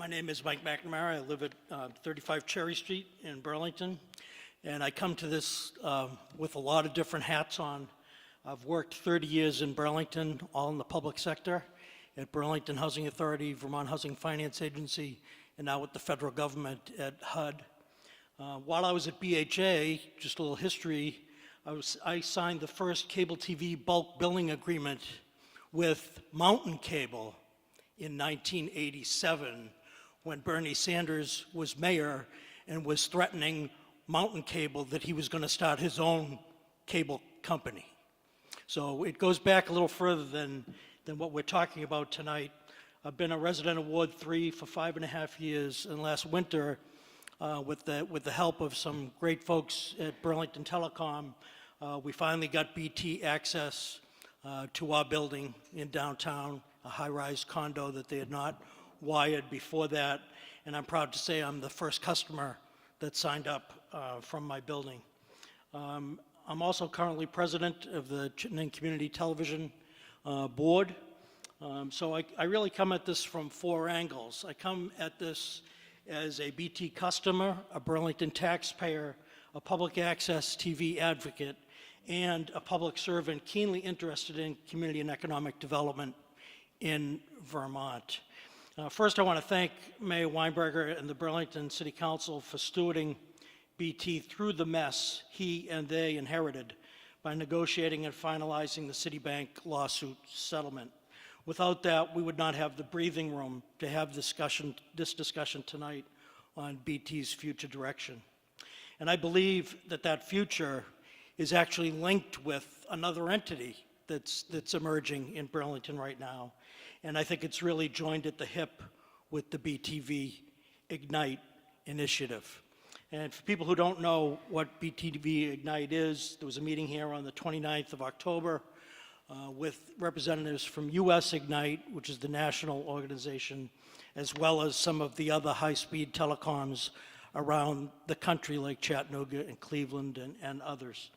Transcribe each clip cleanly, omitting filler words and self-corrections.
My name is Mike McNamara. I live at 35 Cherry Street in Burlington, and I come to this with a lot of different hats on. I've worked 30 years in Burlington, all in the public sector, at Burlington Housing Authority, Vermont Housing Finance Agency, and now with the federal government at HUD. While I was at BHA, just a little history, I signed the first cable TV bulk billing agreement with Mountain Cable in 1987, when Bernie Sanders was mayor and was threatening Mountain Cable that he was going to start his own cable company. So it goes back a little further than what we're talking about tonight. I've been a resident of Ward 3 for 5.5 years, and last winter, with the help of some great folks at Burlington Telecom, we finally got BT access to our building in downtown, a high-rise condo that they had not wired before that, and I'm proud to say I'm the first customer that signed up from my building. I'm also currently president of the Chittenden Community Television Board. So I really come at this from 4 angles. I come at this as a BT customer, a Burlington taxpayer, a public access TV advocate, and a public servant keenly interested in community and economic development in Vermont. First, I want to thank Mayor Weinberger and the Burlington City Council for stewarding BT through the mess he and they inherited by negotiating and finalizing the Citibank lawsuit settlement. Without that, we would not have the breathing room to have this discussion tonight on BT's future direction. And I believe that future is actually linked with another entity that's emerging in Burlington right now. And I think it's really joined at the hip with the BTV Ignite initiative. And for people who don't know what BTV Ignite is, there was a meeting here on the 29th of October with representatives from US Ignite, which is the national organization, as well as some of the other high-speed telecoms around the country like Chattanooga and Cleveland and others.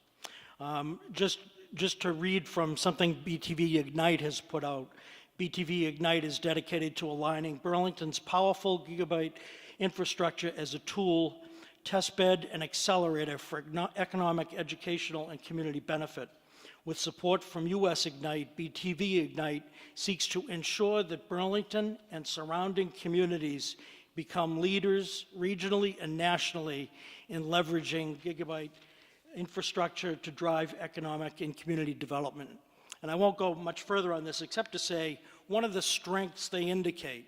Just to read from something BTV Ignite has put out, BTV Ignite is dedicated to aligning Burlington's powerful gigabit infrastructure as a tool, testbed, and accelerator for economic, educational, and community benefit. With support from US Ignite, BTV Ignite seeks to ensure that Burlington and surrounding communities become leaders regionally and nationally in leveraging gigabit infrastructure to drive economic and community development. And I won't go much further on this except to say one of the strengths they indicate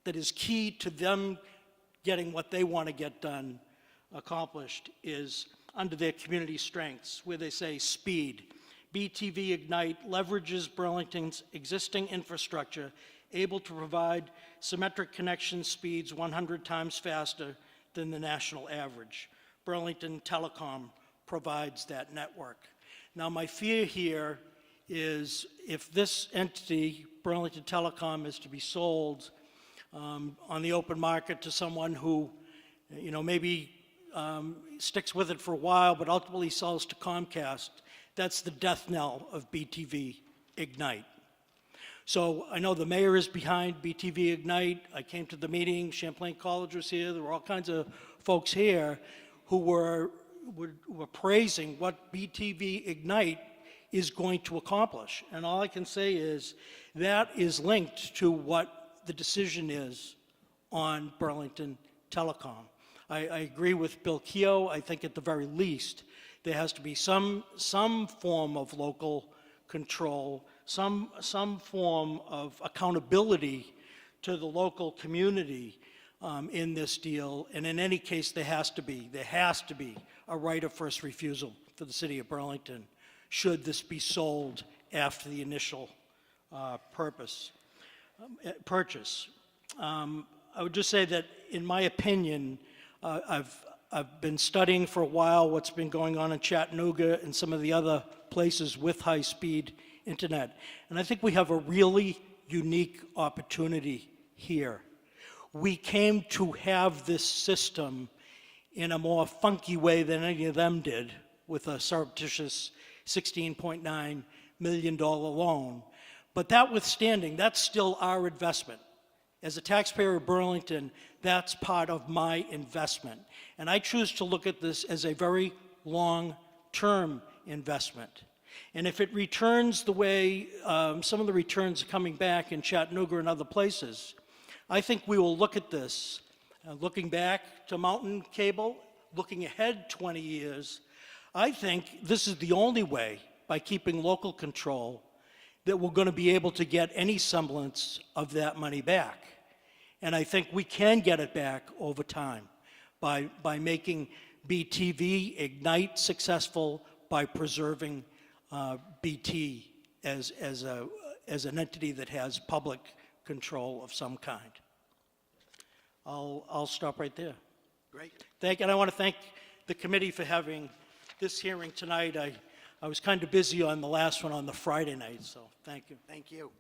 that is key to them getting what they want to get done accomplished is under their community strengths, where they say speed. BTV Ignite leverages Burlington's existing infrastructure, able to provide symmetric connection speeds 100 times faster than the national average. Burlington Telecom provides that network. Now, my fear here is if this entity, Burlington Telecom, is to be sold on the open market to someone who, maybe sticks with it for a while, but ultimately sells to Comcast, that's the death knell of BTV Ignite. So I know the mayor is behind BTV Ignite. I came to the meeting, Champlain College was here, there were all kinds of folks here who were praising what BTV Ignite is going to accomplish. And all I can say is that is linked to what the decision is on Burlington Telecom. I agree with Bill Keogh. I think at the very least, there has to be some form of local control, some form of accountability to the local community in this deal. And in any case, there has to be a right of first refusal for the city of Burlington should this be sold after the initial purchase. I would just say that, in my opinion, I've been studying for a while what's been going on in Chattanooga and some of the other places with high-speed internet. And I think we have a really unique opportunity here. We came to have this system in a more funky way than any of them did, with a surreptitious $16.9 million loan. But that withstanding, that's still our investment As a taxpayer of Burlington, that's part of my investment. And I choose to look at this as a very long-term investment. And if it returns the way some of the returns are coming back in Chattanooga and other places, I think we will look at this, looking back to mountain cable, looking ahead 20 years. I think this is the only way, by keeping local control, that we're going to be able to get any semblance of that money back. And I think we can get it back over time by making BTV Ignite successful, by preserving BT as an entity that has public control of some kind. I'll stop right there. Great. And I want to thank the committee for having this hearing tonight. I was kind of busy on the last one on the Friday night, so thank you. Thank you.